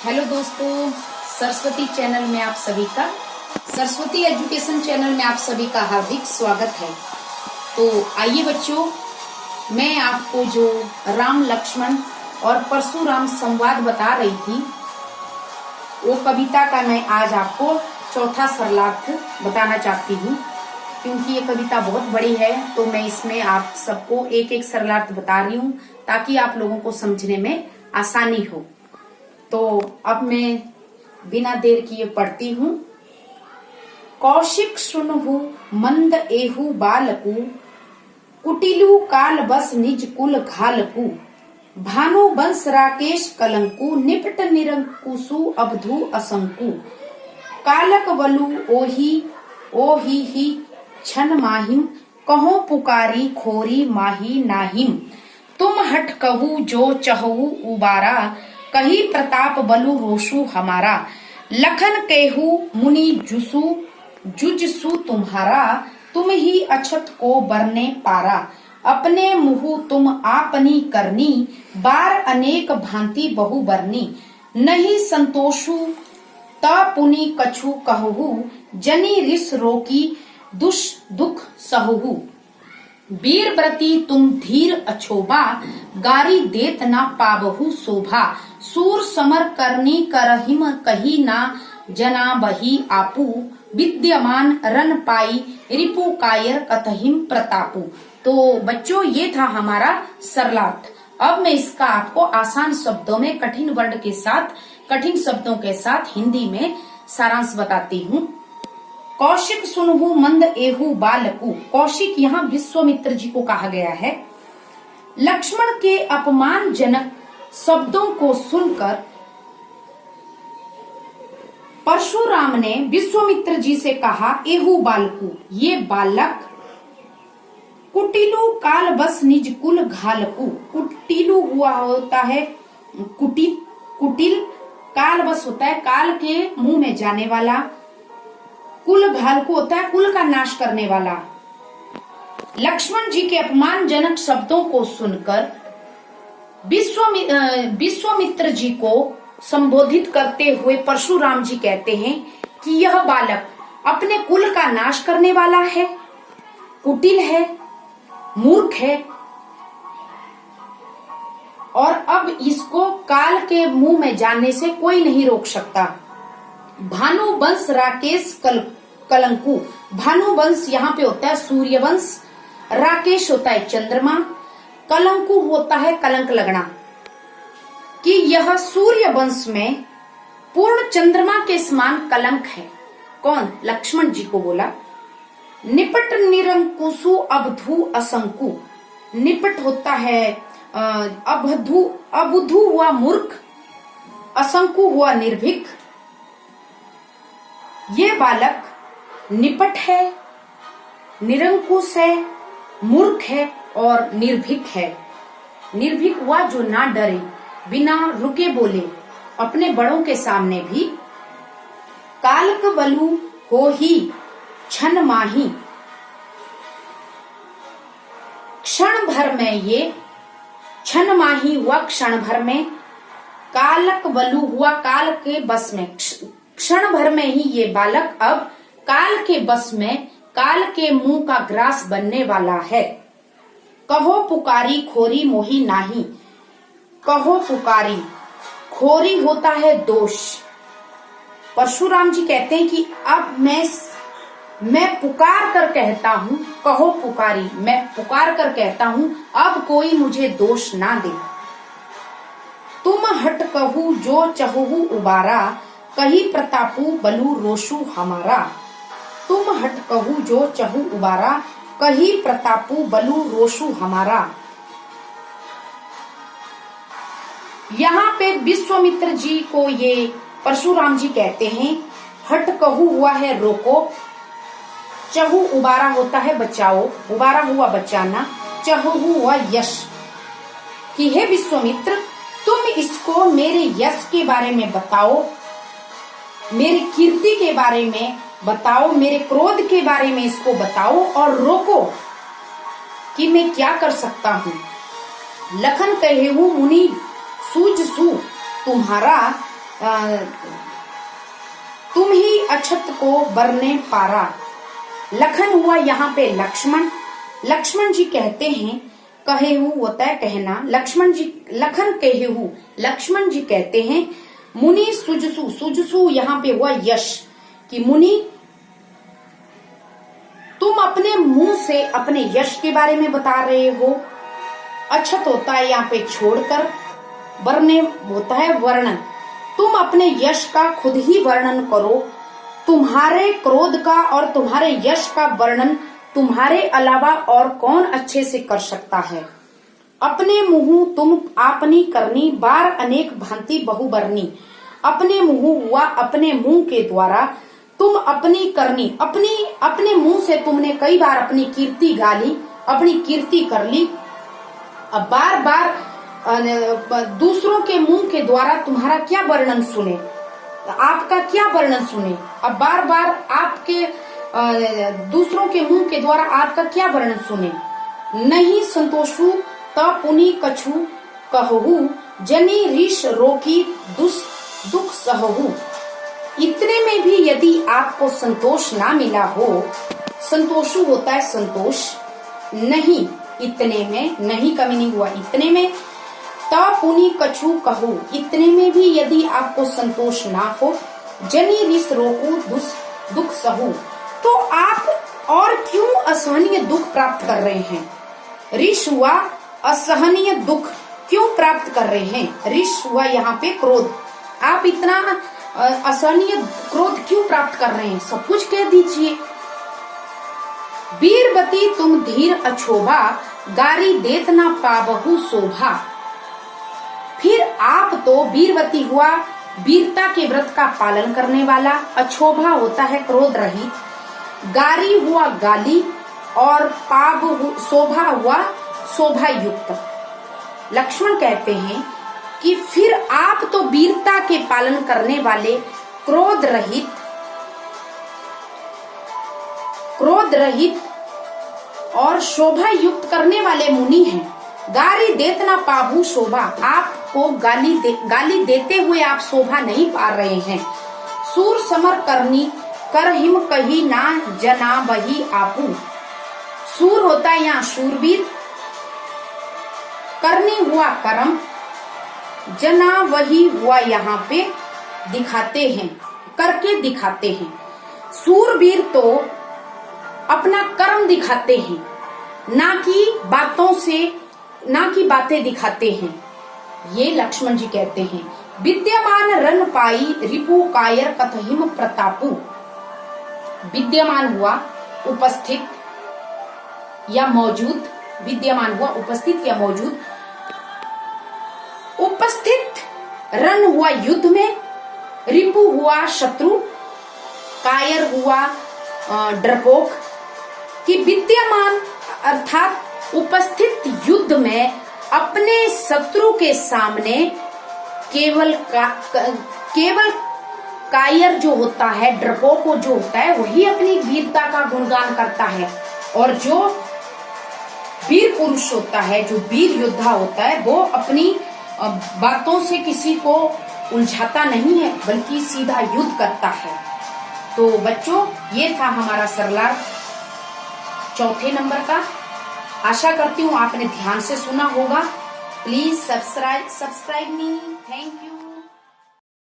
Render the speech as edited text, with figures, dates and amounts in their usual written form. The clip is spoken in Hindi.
हेलो दोस्तों, सरस्वती चैनल में आप सभी का, सरस्वती एजुकेशन चैनल में आप सभी का हार्दिक स्वागत है। तो आइए बच्चों, मैं आपको जो राम लक्ष्मण और परशुराम संवाद बता रही थी, वो कविता का मैं आज आपको चौथा सरलार्थ बताना चाहती हूँ। क्योंकि ये कविता बहुत बड़ी है तो मैं इसमें आप सबको एक एक सरलार्थ बता रही हूँ ताकि आप लोगों को समझने में आसानी हो। तो अब मैं बिना देर किए पढ़ती हूँ। कौशिक सुनहु मंद एहु बालकु, कुटिलु काल बस निज कुल घालकु, भानु बंस राकेश कलंकु, निपट निरंकुशु अबधु असंकु, कालक वलु ओही ही छन माहिम, कहो पुकारी खोरी माही नाहिम, तुम हट कहू जो चहु उबारा, कही प्रताप बलु रोशु हमारा, लखन केहू मुनि जुजसु तुम्हारा, तुम ही अछत को बरने पारा, अपने मुहु तुम आपनी करनी, बार अनेक भांति बहु बरनी, नहीं संतोषु ता पुनि कछु कहु, जनी रिस रोकी दुख सहु, वीर व्रती तुम धीर अछोबा, गारी देत ना पाबहु शोभा, सूर समर करनी करहिम कही ना, जना बही आपू, विद्यमान रन पाई रिपु कायर कतहिम प्रतापू। तो बच्चों, ये था हमारा सरलार्थ। अब मैं इसका आपको आसान शब्दों में कठिन वर्ड के साथ, कठिन शब्दों के साथ हिंदी में सारांश बताती हूँ। कौशिक सुनहु मंद एहु बालकु, कौशिक यहाँ विश्वामित्र जी को कहा गया है। लक्ष्मण के अपमानजनक शब्दों को सुनकर परशुराम ने विश्वामित्र जी से कहा, एहु बालकु, ये बालक, कुटिलु काल बस निज कुल घालकु, कुटिलु हुआ होता है कुटिल, काल बस होता है काल के मुंह में जाने वाला, कुल घालकु होता है कुल का नाश करने वाला। लक्ष्मण जी के अपमानजनक शब्दों को सुनकर विश्वामित्र जी को संबोधित करते हुए परशुराम जी कहते हैं कि यह बालक अपने कुल का नाश करने वाला है, कुटिल है, मूर्ख है, और अब इसको काल के मुंह में जाने से कोई नहीं रोक सकता। भानु वंश राकेश कलंकु, भानु वंश यहाँ पे होता है सूर्य वंश, राकेश होता है चंद्रमा, कलंकु होता है कलंक लगना, कि यह सूर्य वंश में पूर्ण चंद्रमा के समान कलंक है। कौन? लक्ष्मण जी को बोला। निपट निरंकुशु अबधु असंकु, निपट होता है अबुधु हुआ मूर्ख, असंकु हुआ निर्भीक। ये बालक निपट है, निरंकुश है, मूर्ख है और निर्भीक है। निर्भीक हुआ जो ना डरे, बिना रुके बोले अपने बड़ों के सामने भी। कालक बलु हो ही क्षण माही, क्षण भर में, ये क्षण माही हुआ क्षण भर में, कालक बलु हुआ काल के बस में, क्षण भर में ही ये बालक अब काल के बस में, काल के मुंह का ग्रास बनने वाला है। कहो पुकारी खोरी मोही नाही, कहो पुकारी, खोरी होता है दोष। परशुराम जी कहते हैं कि अब मैं पुकार कर कहता हूँ, कहो पुकारी, मैं पुकार कर कहता हूँ, अब कोई मुझे दोष ना दे। तुम हट कहू जो चहु उबारा, कही प्रतापु बलु रोशु हमारा, तुम हट कहू जो चहु उबारा, कही प्रतापु बलु रोशु हमारा। यहाँ पे विश्वामित्र जी को ये परशुराम जी कहते हैं। हट कहू हुआ है रोको, चहु उबारा होता है बचाओ, उबारा हुआ बचाना, चहु हुआ यश, कि हे विश्वामित्र, तुम इसको मेरे यश के बारे में बताओ, मेरी कीर्ति के बारे में बताओ, मेरे क्रोध के बारे में इसको बताओ और रोको कि मैं क्या कर सकता हूँ। लखन कहेहु मुनि सूझसु तुम्हारा, तुम ही अछत को बरने पारा। लखन हुआ यहाँ पे लक्ष्मण। लक्ष्मण जी कहते हैं, कहे हु होता है कहना, लक्ष्मण जी लखन कहे हु, लक्ष्मण जी कहते हैं मुनि सुजसु, सुजसु यहाँ पे हुआ यश, कि मुनि तुम अपने मुंह से अपने यश के बारे में बता रहे हो। अछत होता है यहाँ पे छोड़कर, वर्णे होता है वर्णन। तुम अपने यश का खुद ही वर्णन करो। तुम्हारे क्रोध का और तुम्हारे यश का वर्णन तुम्हारे अलावा और कौन अच्छे से कर सकता है। अपने मुंह तुम आपनी करनी, बार अनेक भांति बहुबरनी। अपने मुंह हुआ अपने मुंह के द्वारा, तुम अपनी करनी, अपने मुंह से तुमने कई बार अपनी कीर्ति गाली, अपनी कीर्ति कर ली। अब बार बार दूसरों के मुंह के द्वारा तुम्हारा क्या वर्णन सुने, आपका क्या वर्णन सुने। अब बार बार आपके दूसरों के मुंह के द्वारा आपका क्या वर्णन सुने। नहीं संतोषु त पुनि कछु कहू, जनी ऋष रोकी दुख सहू। इतने में भी यदि आपको संतोष ना मिला हो, संतोषु होता है संतोष, नहीं इतने में, नहीं का मीनिंग हुआ इतने में, ता पुनि कछु कहू, इतने में भी यदि आपको संतोष ना हो, जनी ऋष रोकू दुख सहू, तो आप और क्यों असहनीय दुख प्राप्त कर रहे हैं। ऋष हुआ असहनीय दुख क्यों प्राप्त कर रहे हैं। ऋष हुआ यहाँ पे क्रोध, आप इतना असहनीय क्रोध क्यों प्राप्त कर रहे हैं, सब कुछ कह दीजिए। वीरवती तुम धीर अछोभा, गारी देत ना पाबहु शोभा। फिर आप तो वीरवती हुआ वीरता के व्रत का पालन करने वाला, अछोभा होता है क्रोध रहित, गारी हुआ गाली, और पाब शोभा हुआ शोभा युक्त। लक्ष्मण कहते हैं कि फिर आप तो वीरता के पालन करने वाले, क्रोध रहित और शोभा युक्त करने वाले मुनि हैं। गारी देत ना पाबू शोभा, आपको गाली देते हुए आप शोभा नहीं पा रहे हैं। सूर समर करनी कर हिम कही ना जना वही आपू। सूर होता है यहाँ शूरवीर, करनी हुआ कर्म, जना वही हुआ यहाँ पे दिखाते हैं, करके दिखाते हैं। सूरवीर तो अपना कर्म दिखाते हैं, ना कि बातें दिखाते हैं। ये लक्ष्मण जी कहते हैं। विद्यमान रन पाई रिपु कायर कथहिम प्रतापु। विद्यमान हुआ उपस्थित या मौजूद, विद्यमान हुआ उपस्थित या मौजूद। उपस्थित रन हुआ युद्ध में, रिपु हुआ शत्रु, कायर हुआ डरपोक। कि विद्यमान अर्थात उपस्थित युद्ध में अपने शत्रु के सामने केवल कायर जो होता है, डरपोक जो होता है, वही अपनी वीरता का गुणगान करता है। और जो वीर पुरुष होता है, जो वीर योद्धा होता है, वो अपनी बातों से किसी को उलझाता नहीं है, बल्कि सीधा युद्ध करता है। तो बच्चों, ये था हमारा सरलार्थ चौथे नंबर का। आशा करती हूँ आपने ध्यान से सुना होगा। Please subscribe me. Thank you.